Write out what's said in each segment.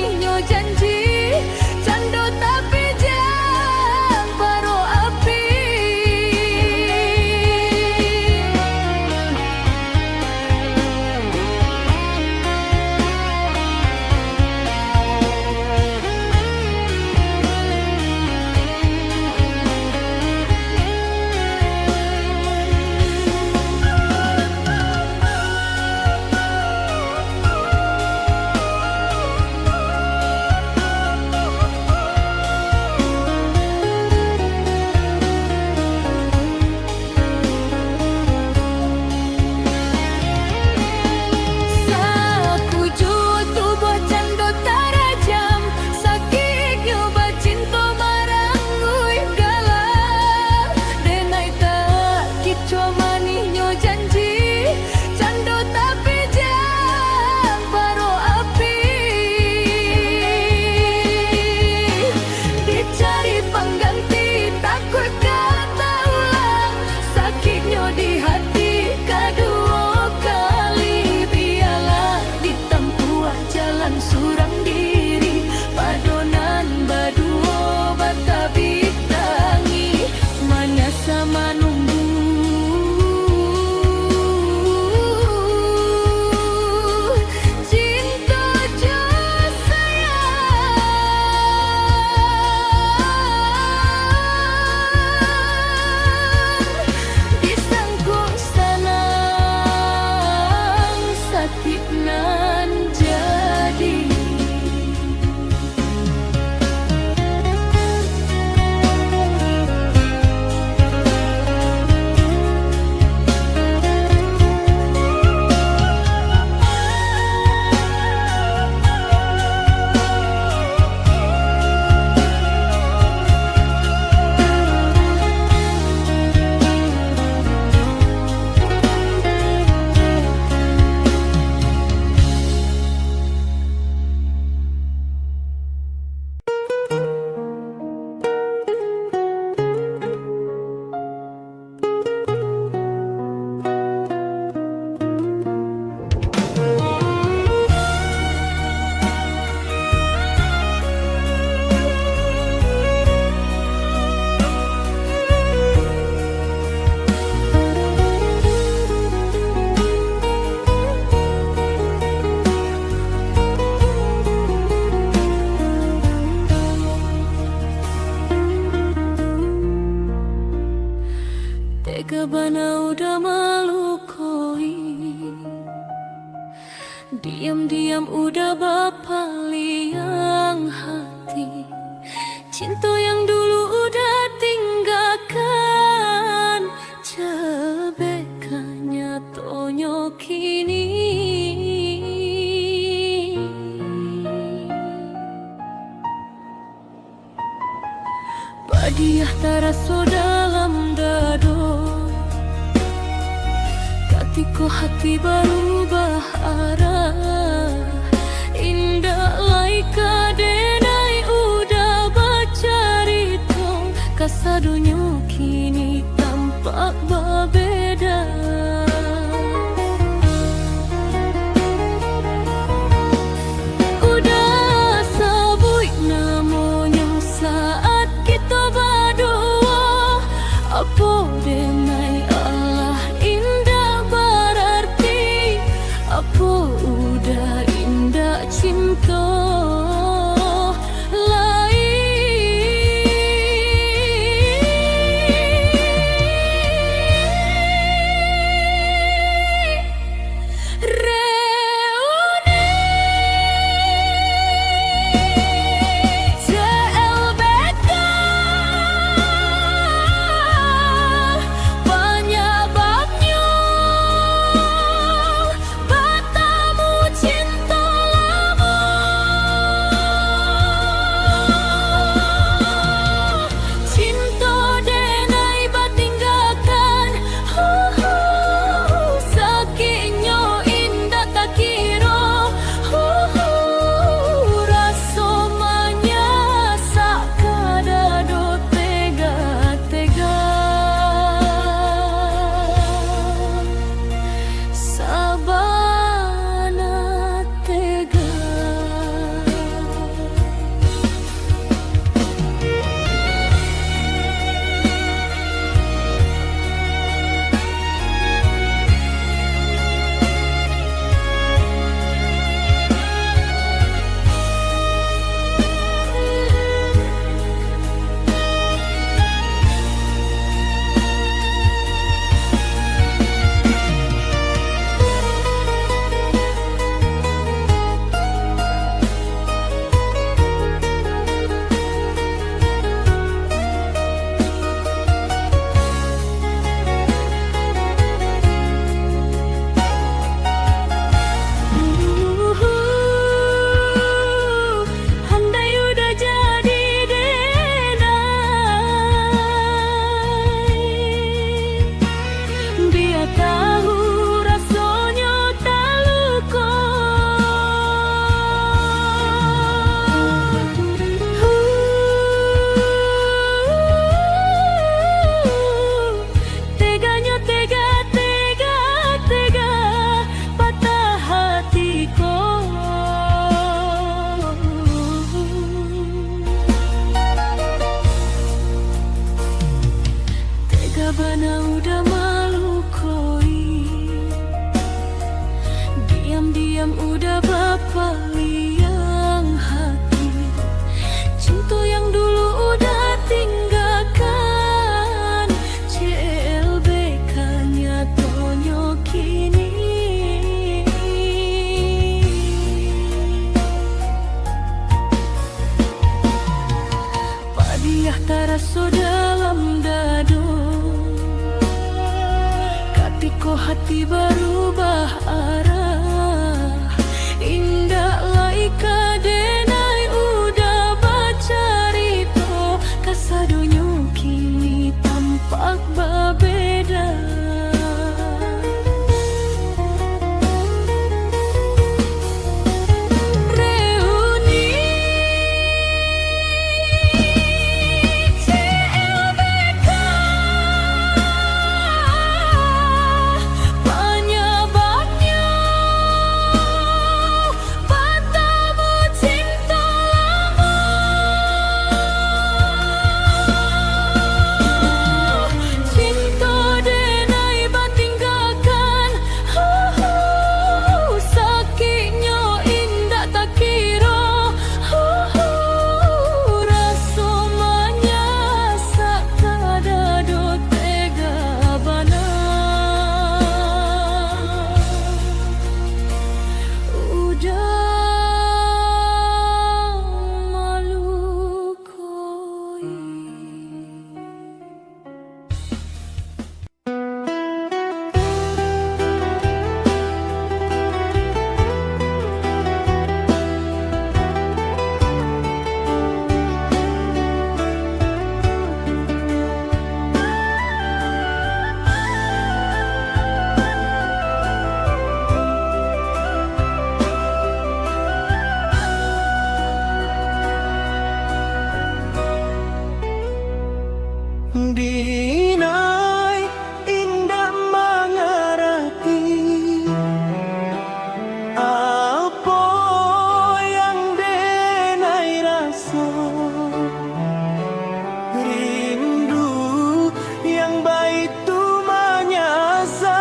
manihnya janji cando tapi jang baro api. Bana udah melukai, diam-diam udah bapaliang hati. Cinta yang dulu udah tinggalkan, cebekannya tonyo kini. Padiah taraso dalam dado, ketika hati berubah arah, indah laika denai udah bacarito, kasadonyo kini tampak berbeda. Udah sabui namanya saat kita berdua, apa denai Allah indah berarti, apa udah indah cinta lain. taraso dalam dado. Katiko hati berubah arah, indah laika denai udah bacarito. Kasadonyo kini tampak berbeda. Dinai indah mengerti apa yang denai rasa, rindu yang baik tu menyasak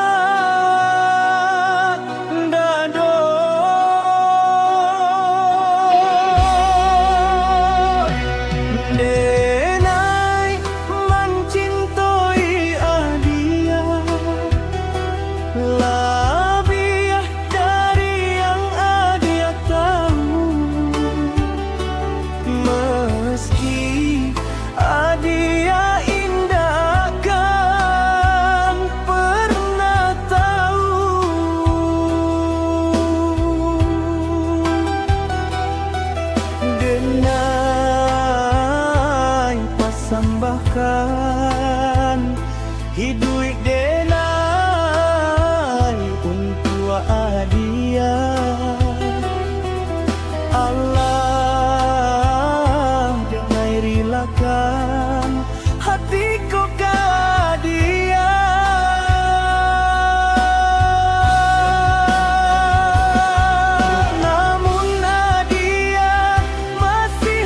dado. Lebih dari yang Adia tahu, meski Adia indah kan pernah tahu. Denai pasambahkan hidup denai Adia. Allah denai rilakan hatiku ke dia. Namun Adia masih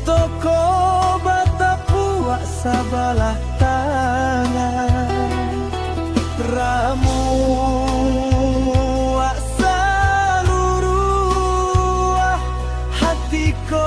toko bata puak sabalah tangan ramu seluruh hatiku.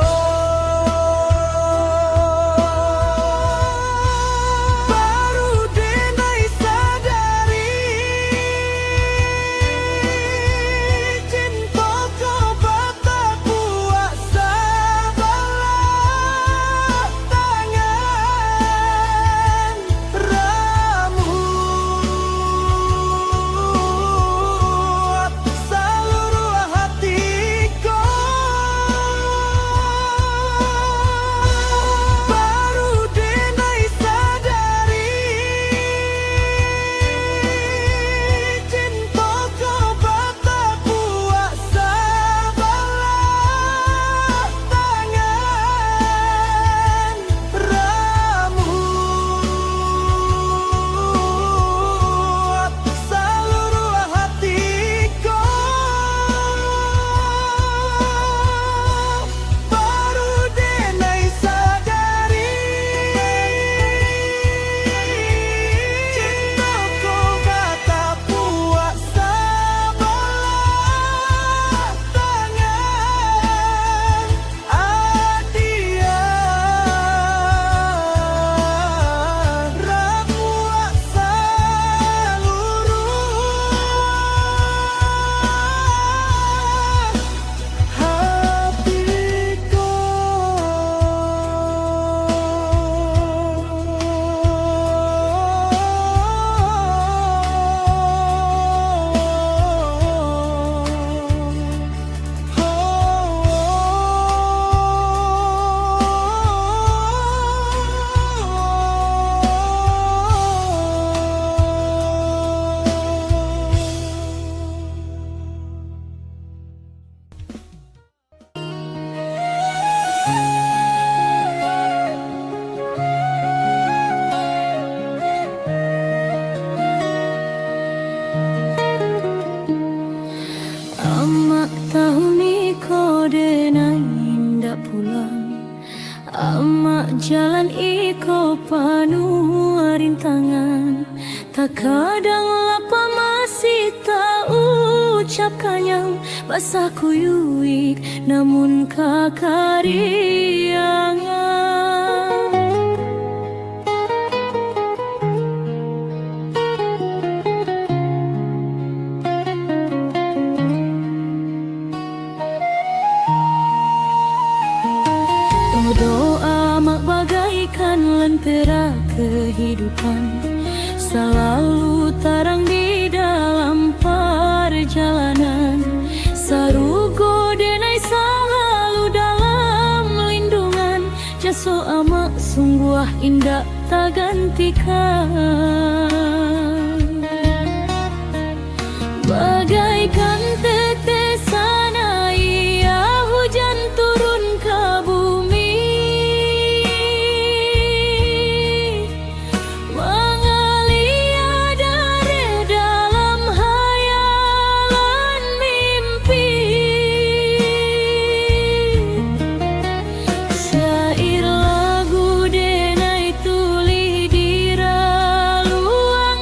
Jalan iko penuh rintangan, tak kadang lapa masih tak ucapkan basah kuyuik namun kakariangan. Doa mak bagaikan lentera kehidupan, selalu terang di dalam perjalanan. Sarugo denai selalu dalam lindungan, jaso amak sungguh indah tak gantikan. Bagaikan tetesan air hujan turun ke bumi, syair lagu denai tuli di raluang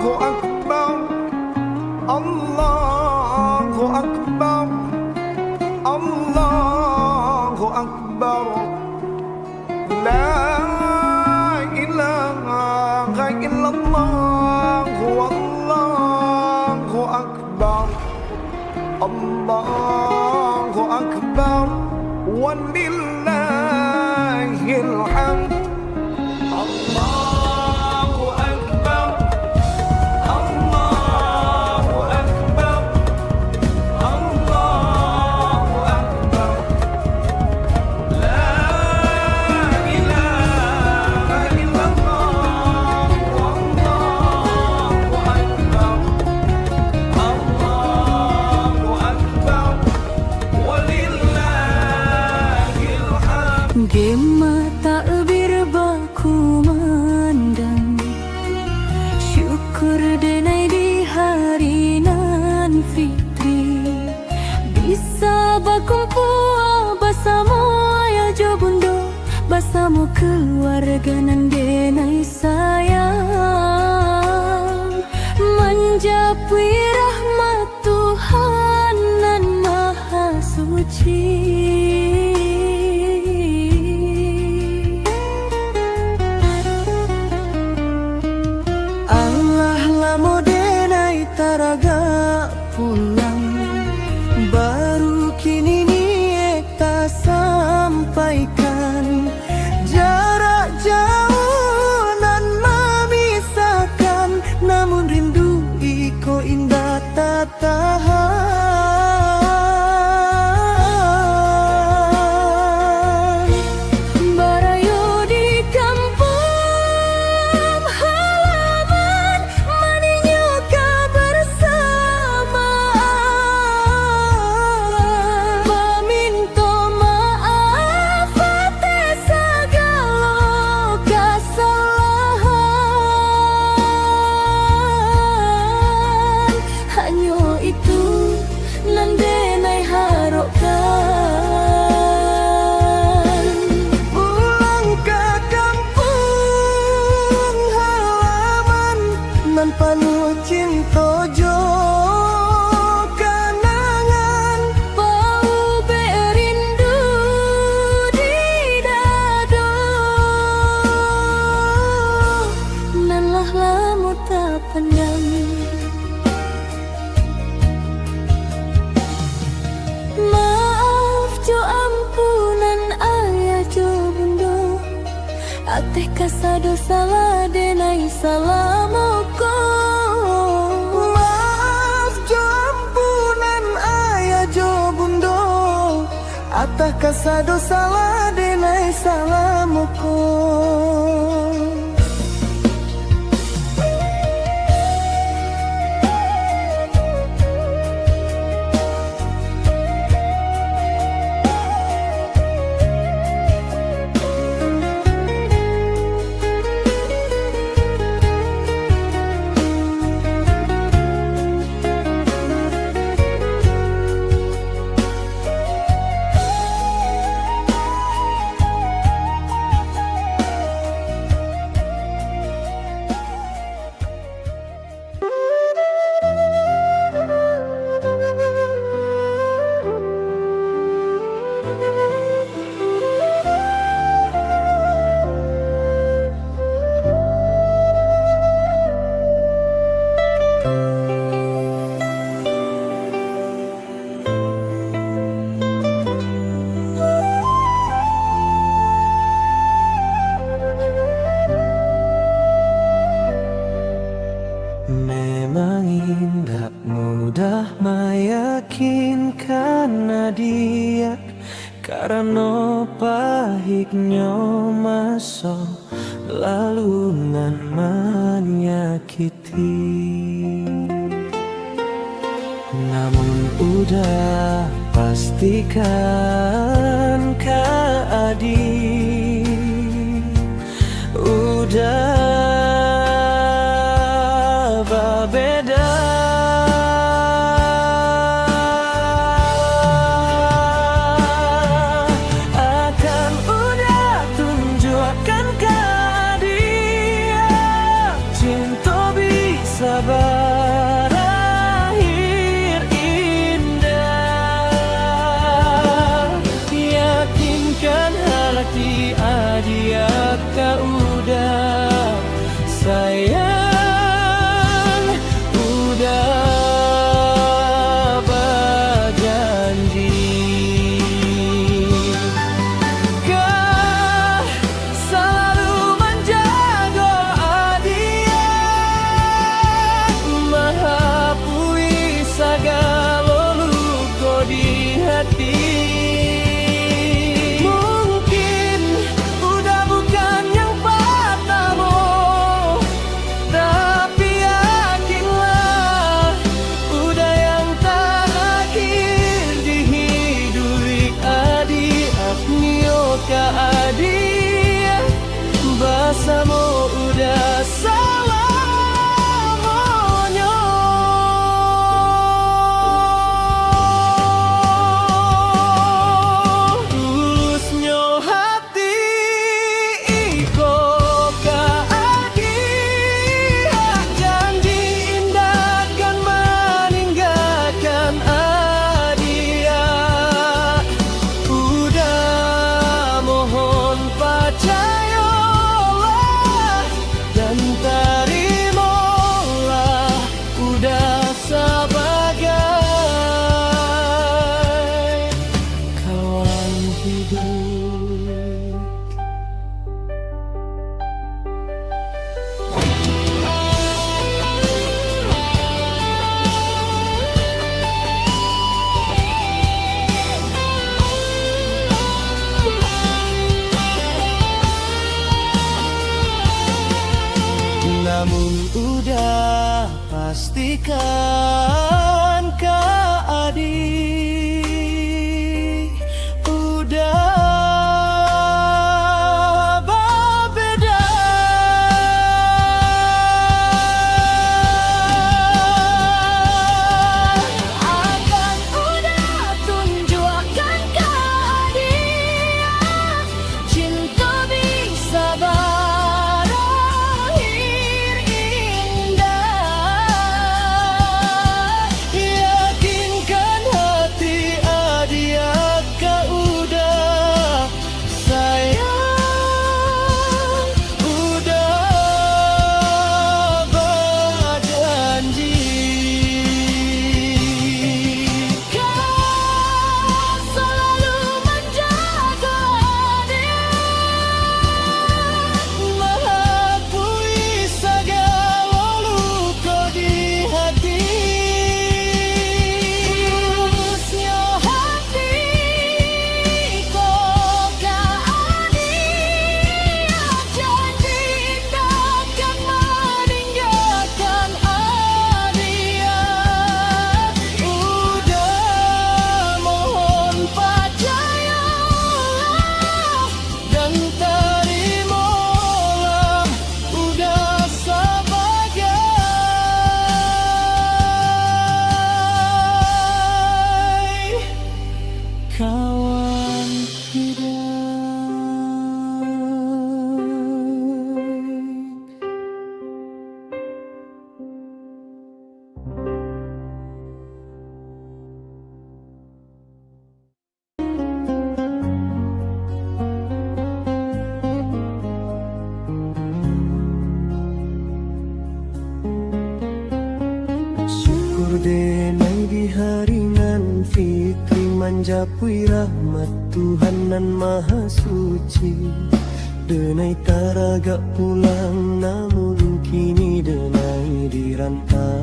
Allahu Akbar, Allahu Akbar, La ilaha illallah, Allahu Akbar, Allahu Akbar, walillahil hamd. Allahu Akbar, Allahu Akbar, Allahu Akbar, La ilaha illallah, Allahu Akbar, Allahu Akbar, walillahil hamd. Gema takbir baku mandang, syukur denai di hari nan fitri, bisa berkumpul bersama ayah jo bundo, bersama keluarga nan denai sayang, menjapui rahmat Tuhan nan maha suci. Allah lamo denai taraga pulang, baru kini ni tak sampaikan, jarak jauh nan memisahkan, namun rindu iko indah tak tahan. Barayo di kampung halaman, maninyo kebersamaan, meminta maaf atas segala kesalahan. Hanya itu nan denai harapkan. Pulang ke kampung halaman, nan penuh cinta jo kenangan, Bau berindu di dada, nanlah lamu tak pandang. Maaf jo ampunan ayah jo bundo, ateh kasado salah denai salamoko. maaf jo ampunan ayah jo bundo, atah kasado salah denai salamoko. Memang indah mudah meyakinkan dia, karena pahitnya masa lalu nan menyakiti. Namun udah pastikan keadil, udah berbeda. Akan udah tunjukkan ke dia, cinta bisa udah pastikan Kak adik udah berbeda. Akan udah tunjukkan ke dia cinta bisa berakhir indah. Yakinkan hati adia Kak udah sayang, udah berjanji. Kau selalu menjaga dia, Menghapus segala luka di hati. tulusnya hati kau ke dia, janji takkan meninggalkan dia. Udah mohon percayalah dan terimalah, udah sebagai kawan hidup. Syukur denai di haringan fikri manjapui rahmat Tuhan nan maha suci. Denai taraga pulang namun kini denai dirantau.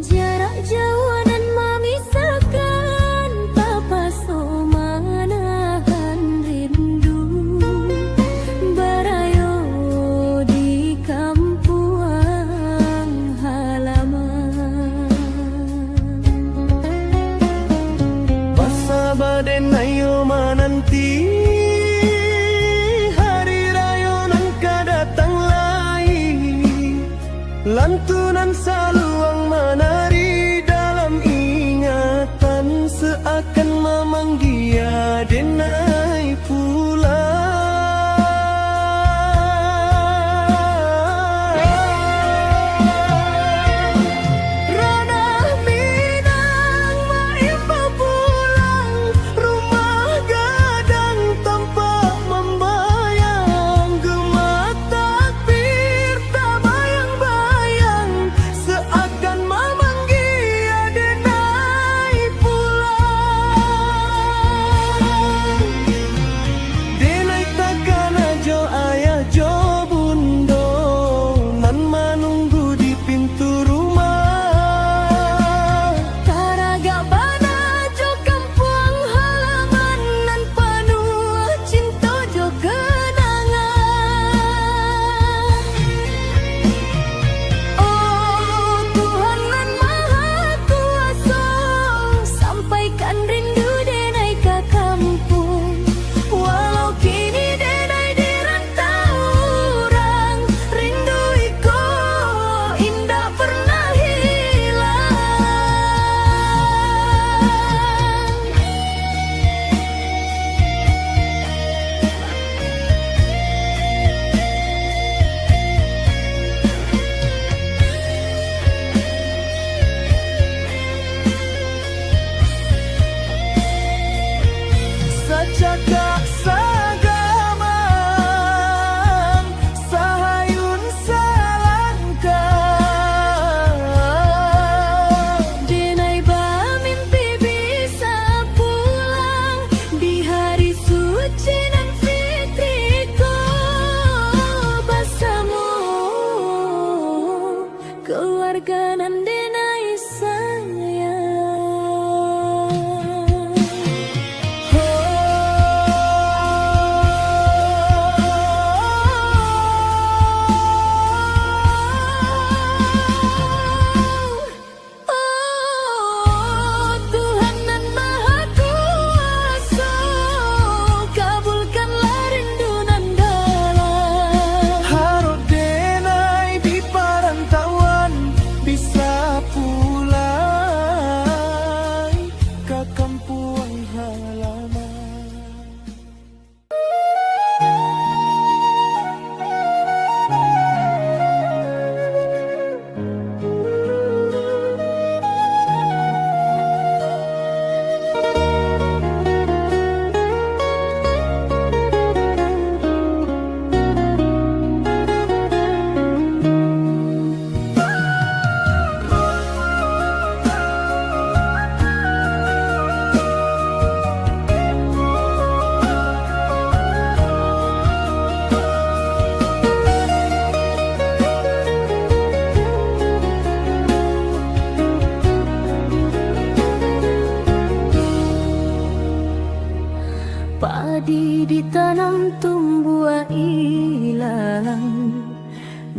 Jarak jauh dan memisahkan, Papa so menahan rindu. Barayo di kampung halaman. Masa baden ayo menanti hari raya nan kadatang lagi. Lantunan saluang menari dalam ingatan, seakan memanggil denai pulang. Ranah Minang maimba pulang, rumah gadang tampak membayang. Gemak takbir tak bayang-bayang,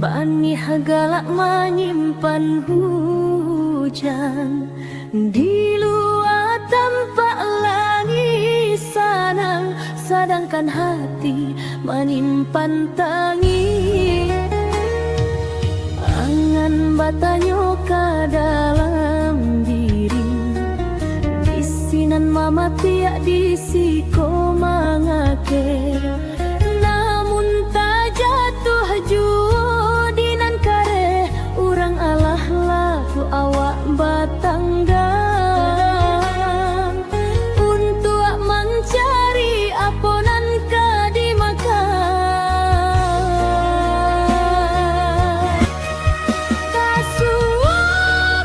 Bani hagalak menyimpan hujan di luar tempat langit sanang, sedangkan hati menyimpan tangis. Angan batanyo ke dalam diri, disinan mama tiak disiko mangake, namun tak jatuh judinan kare urang alah laku awak batanggang untuk mencari aponan kadimakan. Kasua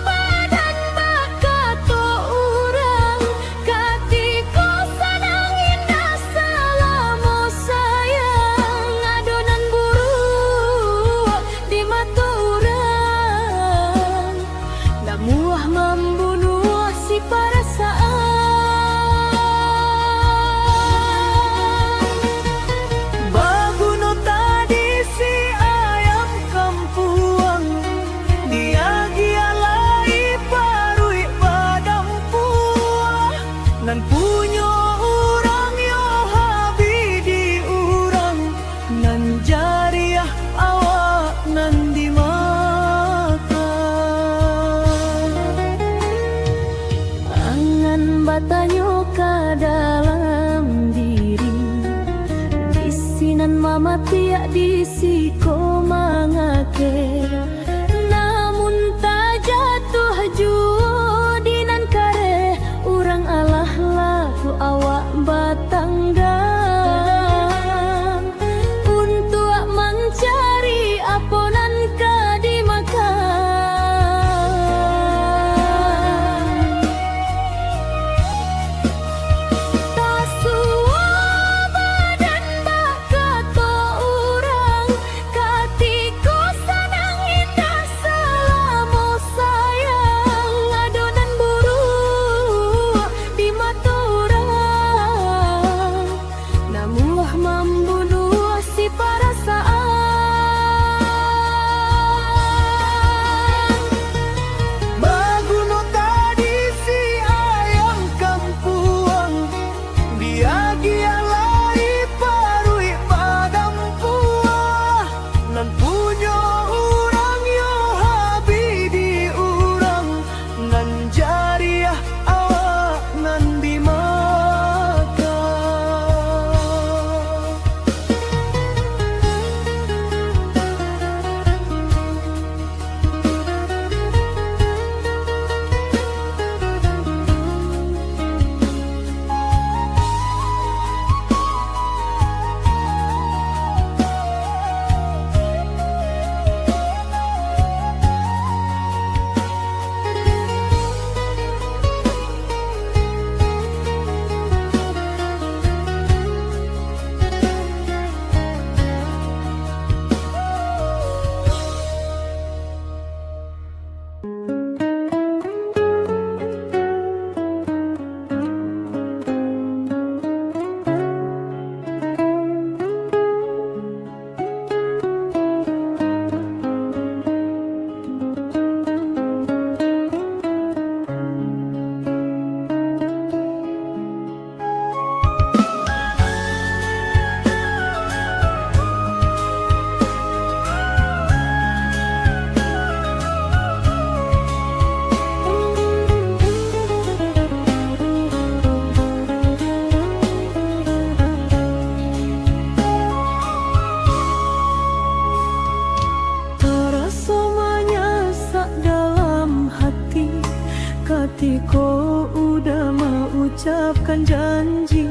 badan bakato urang katiko sanang indah salamo sayang adonan buru di mata urang namuah membunuh si perasaan. Baguno tadi si ayam kampuang, dia gialai parui padam puah, nan punyo urang yo habi di urang, nan jariah awak nan dimakan. Angan batanyo ke dalam diri, disinan mama tiak disiko mangake, namun tak jatuh judinan kare urang alah laku awak batanggang untuk mencari aponan kadimakan. Tasua badan bakato urang katiko sanang indah salamo sayang adonan buru di mata urang namuah membunuh si perasaan. Baguno tadi si ayam kampuang, dia gialai parui padam puah, nan punyo urang yo habi di urang, nan jariah awak nan dimakan. Terasa menyasak dalam hati ketika udah mengucapkan janji.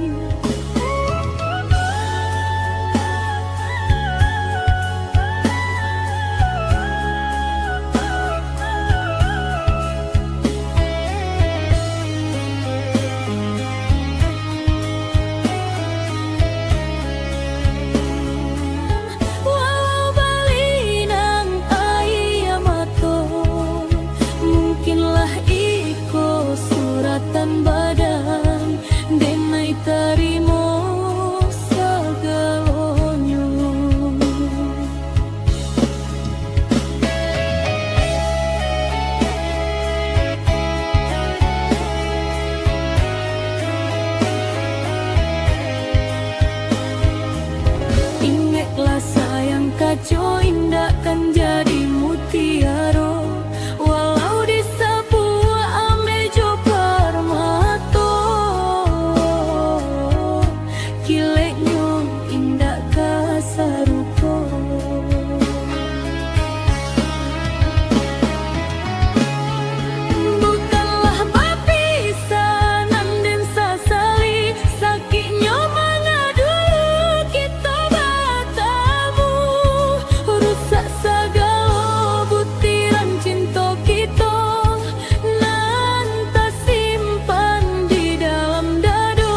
Walau balinang ayamato, mungkinlah iko suratan badan, denai kaco indah kan jadi mutiara, walau disapu ame jo permato. Kileknya indah kasarupo. Bukanlah bapisanan dan sasali, sakitnya mengadu kita batamu. Rusak segala butiran cinta kita, nan tak simpan di dalam dado.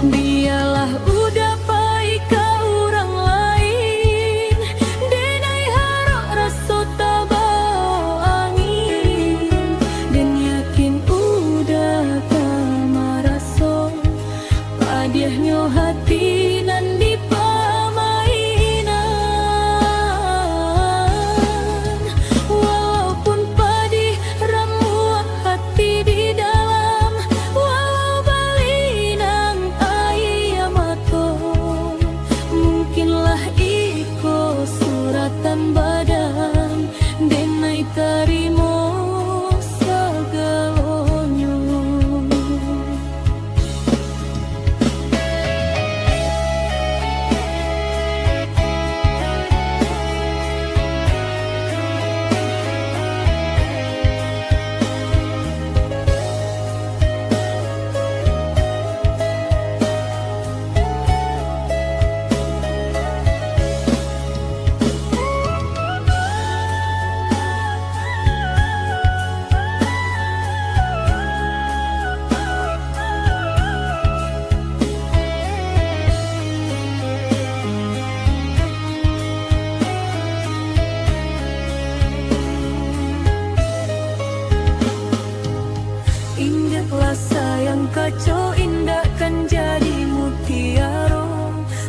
Biarlah udah pai ke orang lain, denai harap rasa tak bau angin, dan yakin udah tak maraso padiahnya hati nan di pamainan. Walaupun padih ramuan hati di dalam, walau balinang ayamato, mungkinlah iko suratan badan, denai tarimo segalonyo. Ingatlah sayang, kaco indah kan jadi mutiara,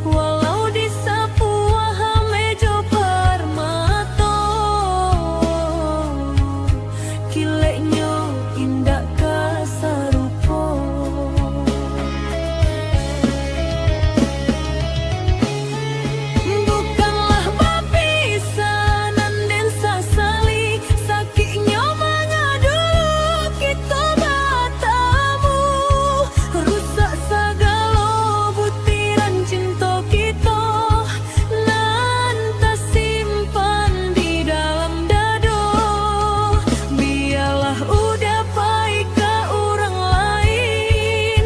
walau disapu hame jo permato. Kileknya indah kasarupo. Bukanlah bapisanan dan sasali, sakitnya mengadu kita batamu. Rusak segala butiran cinta kita, nan tak simpan di dalam dado. Biarlah udah pai ke orang lain,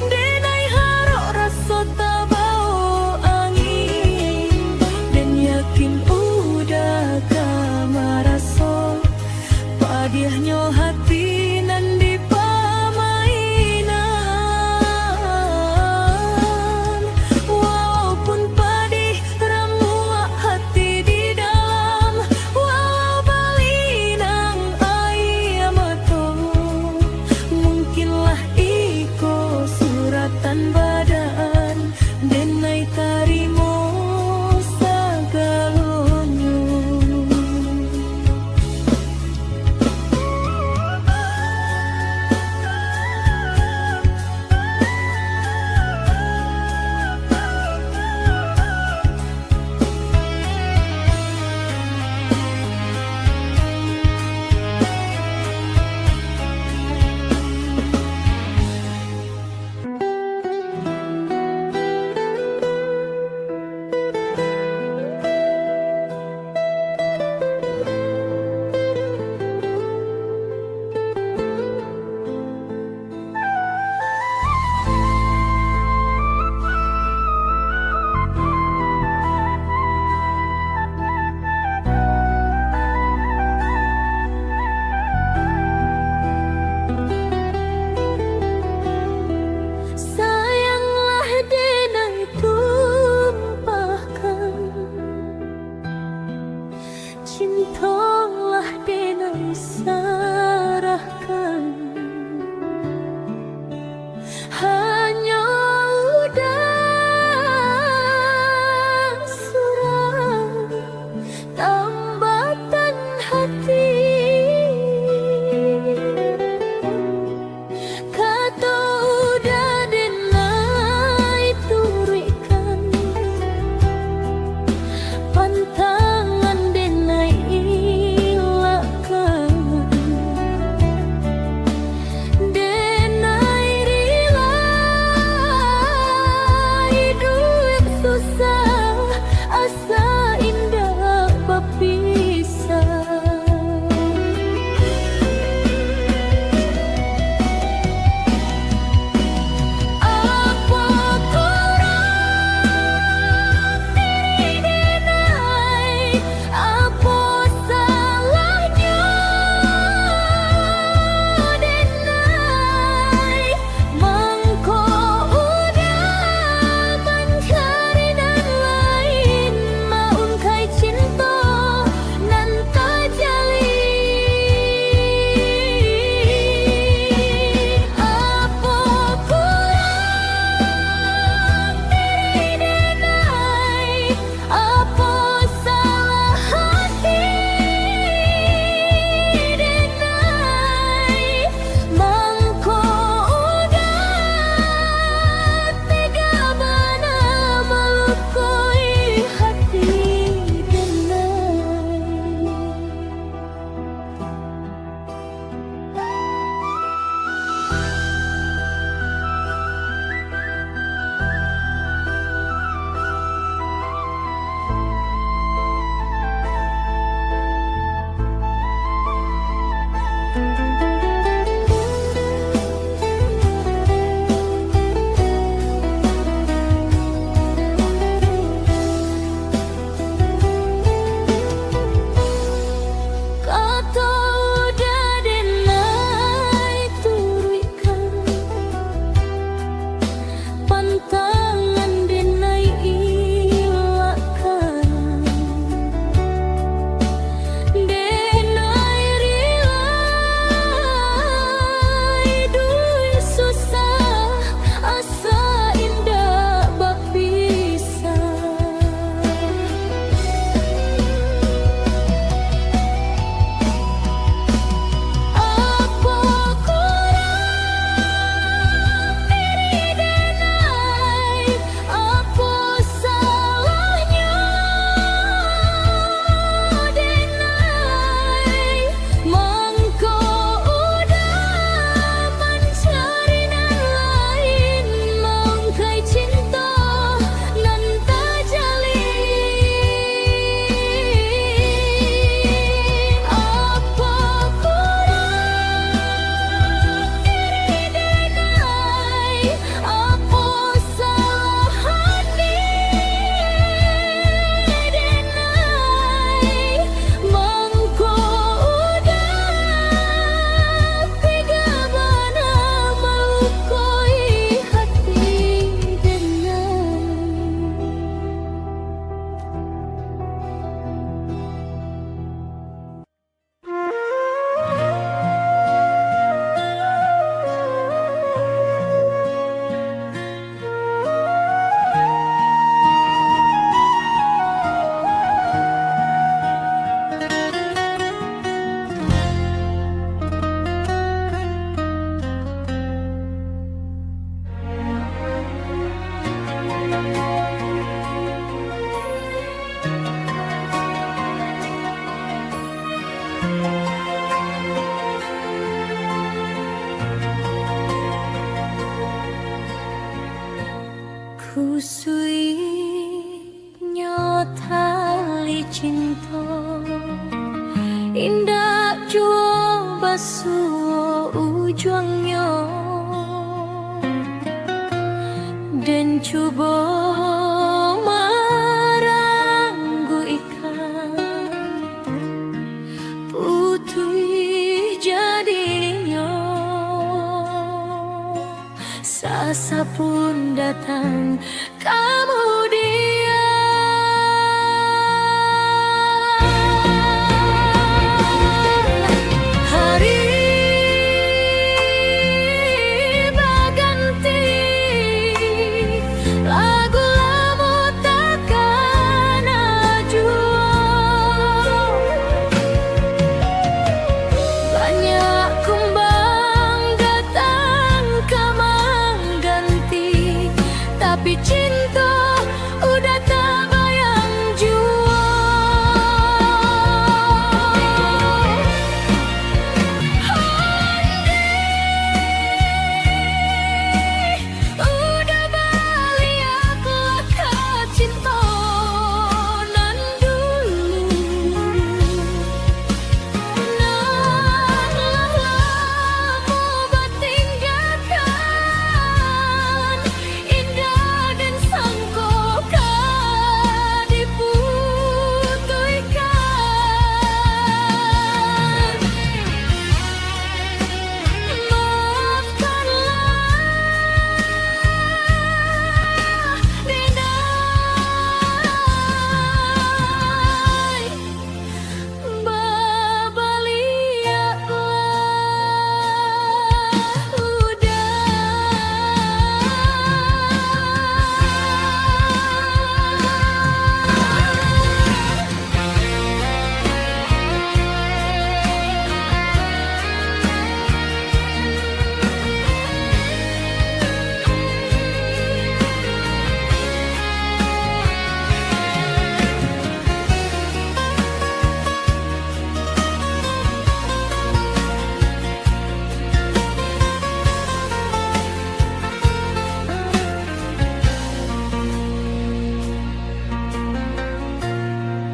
denai harap rasa tak bau angin, dan yakin udah gak maraso padiahnya hati nan di pamainan. Walaupun padih ramuan hati di dalam, walau balinang ayamato, mungkinlah iko suratan badan, denai tarimo segalonyo. Sayanglah denai tumpahkan, cintalah denai sarahkan. Hanya udah surat tambatan hati, kata udah denai turikan. tali cinta indah jua basuh ujungnya dan coba maranggu ikan putih jadinya sasa pun datang kemudian hari berganti lagu lama takkan ajua banyak kumbang datang kemang ganti tapi cinta udah tak bayang jua udah balik lah ke cinta nan dulu nan lama bertinggalkan indah dan sangkokan diputihkan maafkanlah Denai babaliaklah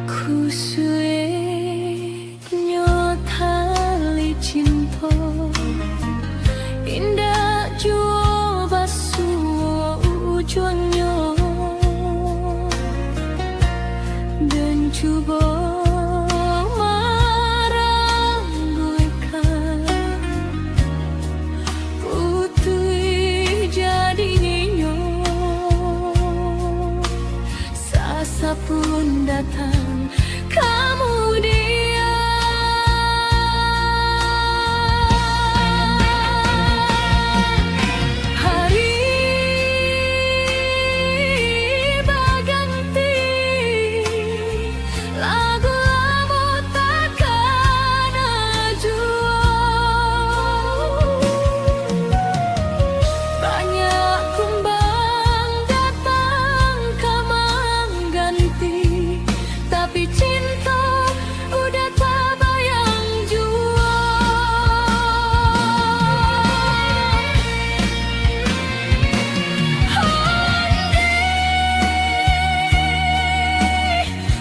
ku sueknya tali cinta indah jua basuh ujungnya dan coba marangguikan putih jadinya sasa pun datang kemudian hari berganti lagu lama takkan ajua banyak kumbang datang kemang ganti tapi cinta udah tak bayang jua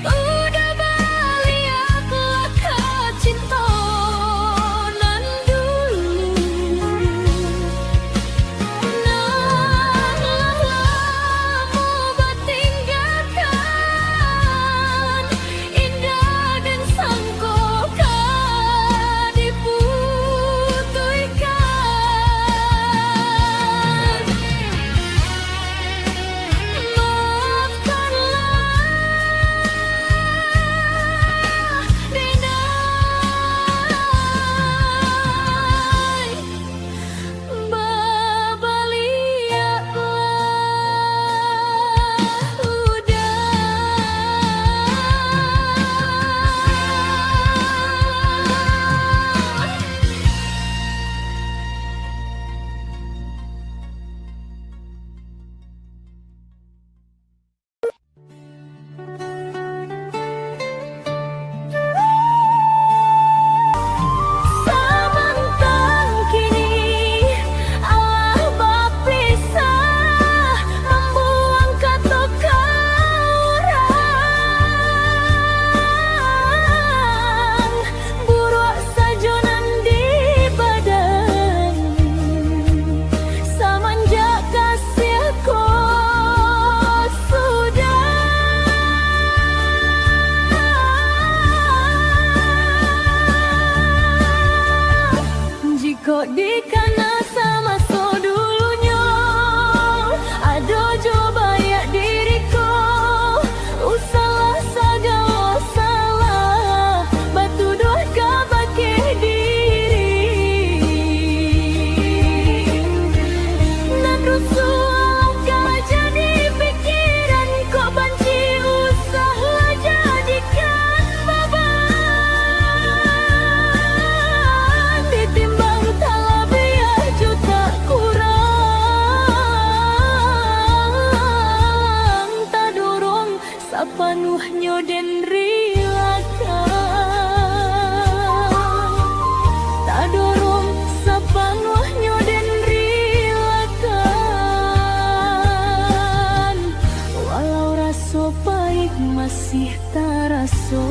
udah balik lah ke cinta nan dulu nan lama bertinggalkan raso.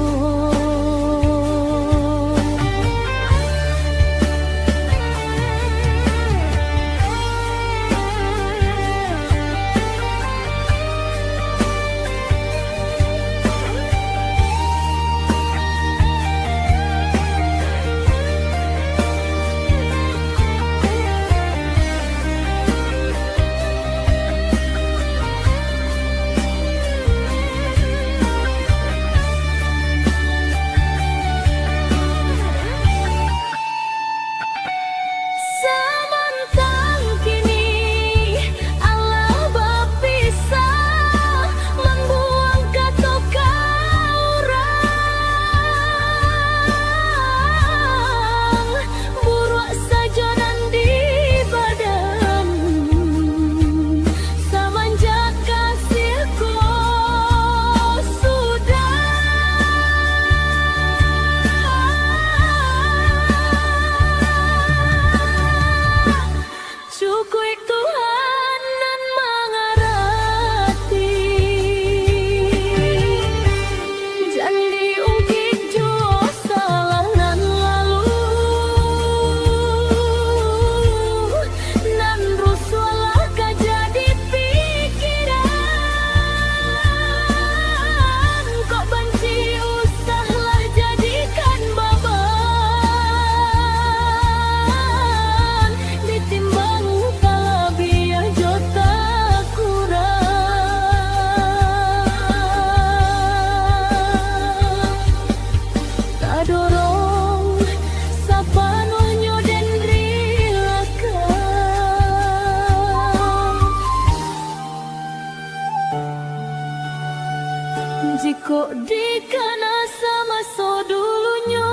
Jika dikana sama so dulunya,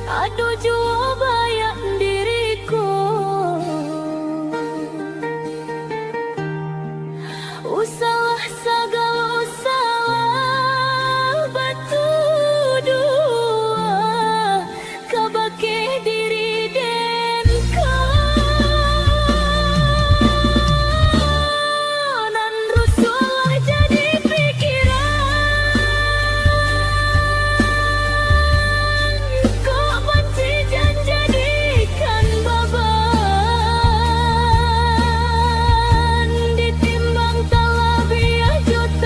aduh jua bayak diriku, usalah segala usalah batu dua, kabake diri den kau. Jut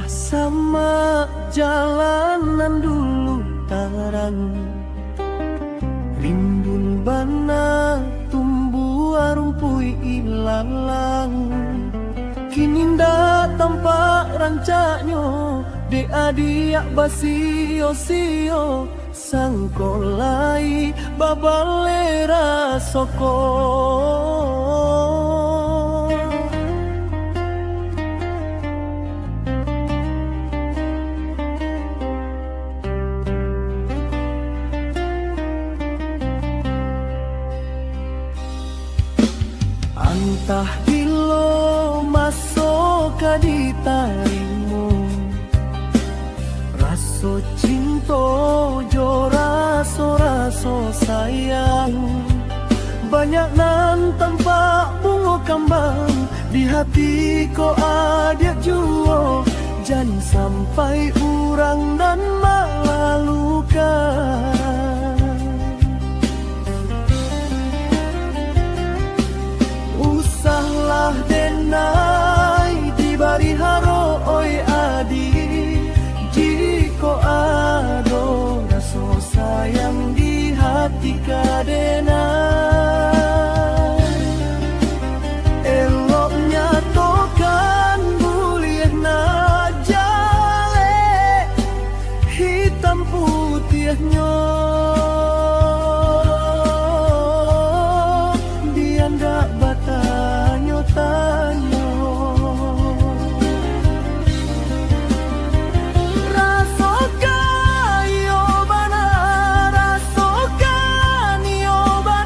Indah sama jalanan dulu tarang, rimbun bana tumbuh rumpui ilalang. Kini ndak tampak rancaknya, de adiak basio-sio, sangkolai babalera soko. Antah dilo masuk ke ditarimu, raso cinta jo raso sayang. Banyak nan tampak bunga kambang, di hati ko ada juo. Jangan sampai urang dan melalukan. Usahlah denai di bari haro oi adi, jiko ado raso sayang di hati kadenai. Eloknya tokan bulir na jale, hitam putihnya dia ndak tanyo. Rasokan yo bana, rasokan yo bana.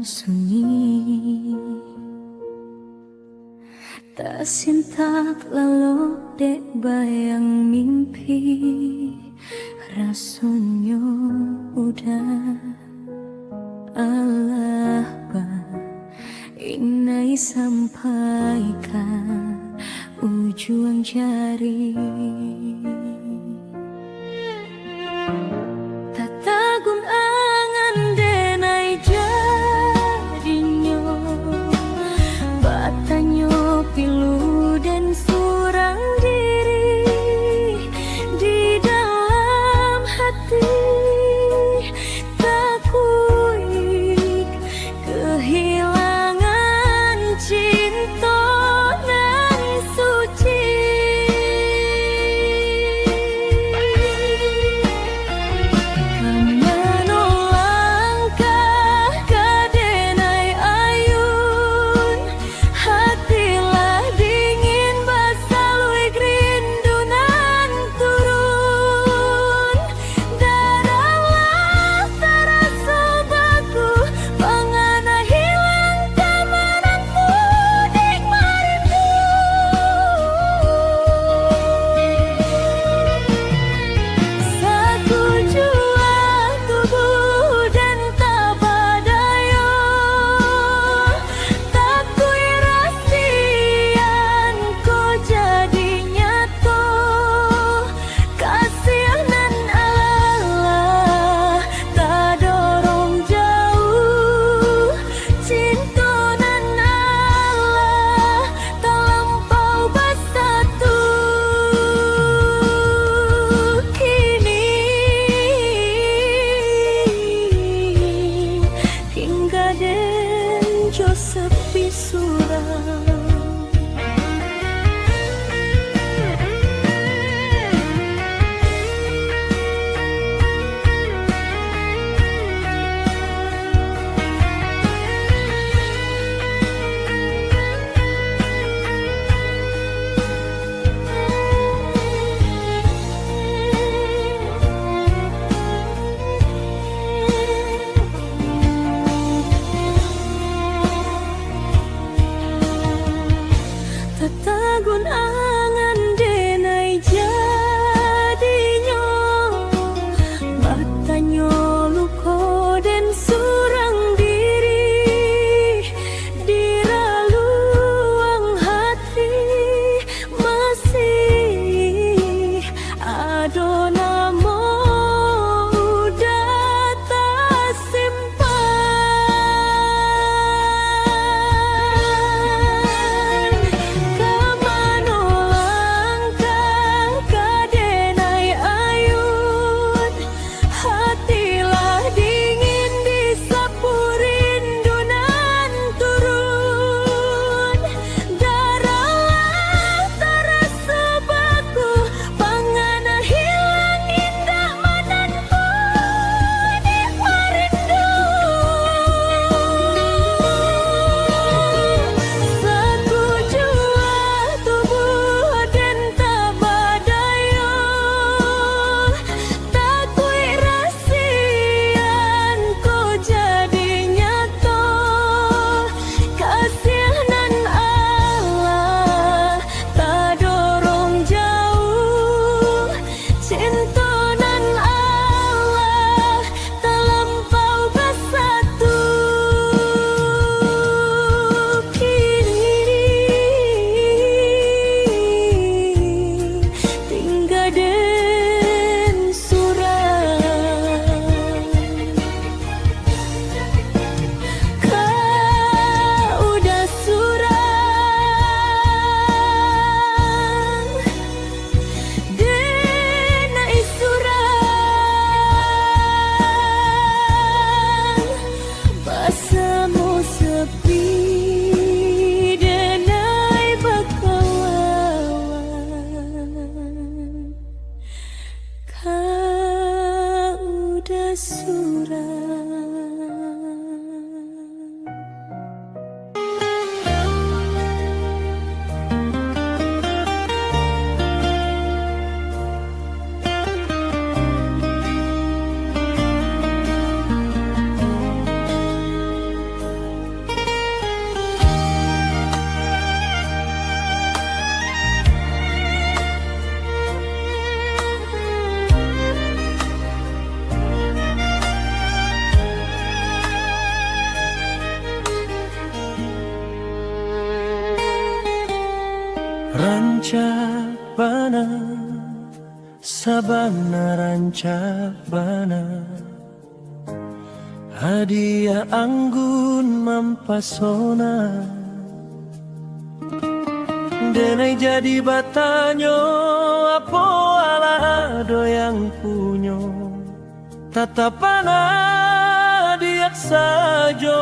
sunyi. Tak sintak lalu dek bayang mimpi, rasanya udah Allah ba inai sampaikan ujung jari. Tatagun angan denai jadinya, batanyo pilu dan surang diri di dalam hati. Takui kehilangan cinta nan suci. Sepi surau. rancak bana, sabana rancak bana, hadiah anggun mampasona. Denai jadi batanyo, apo ala ado yang punyo, tatapana diak sajo.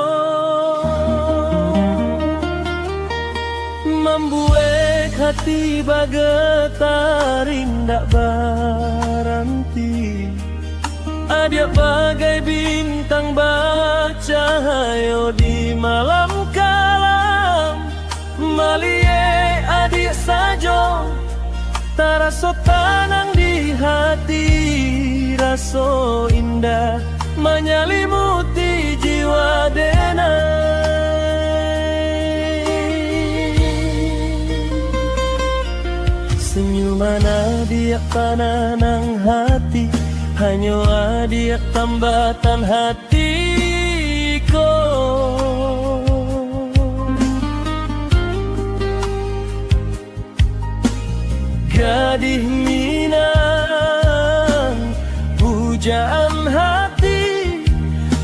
Membuat hati bagetar indak baranti, adia bagai bintang bercahaya di malam kalam. Malie adik sajo, taraso tanang di hati, raso indah menyelimuti jiwa denai. Senyuman adik pananang hati, hanya adik tambatan hatiku. Gadih Minang, pujaan hati,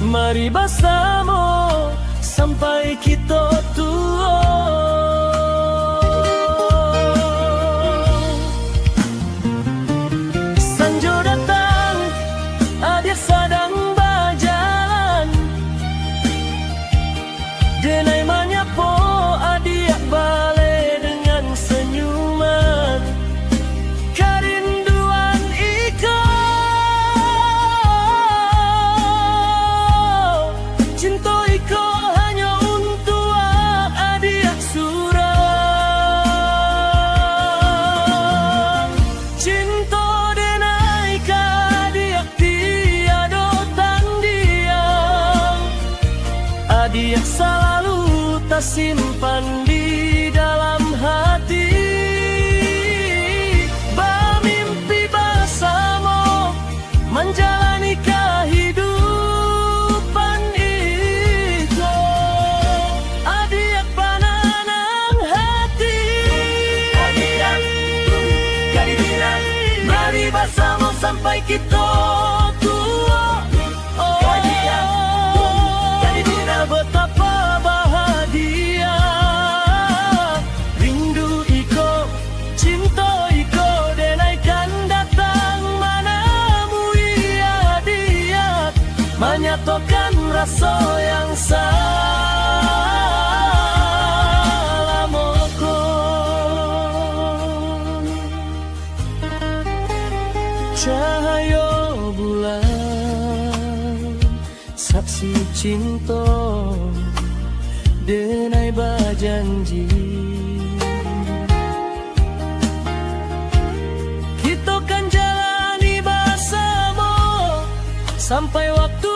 mari bersama sampai kita tua. Sanjo datang, adik sedang berjalan, denai menyapo adik balik dengan senyuman. Kerinduan iko, cinta iko hanya untuk adik surang. Cinta denai adik tiada tandingan, adik selalu tersimpan di dalam hati. Bermimpi bersama menjalani kehidupan itu, adik pananang hati. Adik kadidinan, mari bersama sampai kita tua. Oh, kadidinan betapa bahagia. Rindu iko, cinta iko, denaikan datang manamu ia dia, menyatakan rasa yang salamoko. Cahaya bulan, saksi cinta, denai berjanji. Kita kan jalani bersama sampai waktu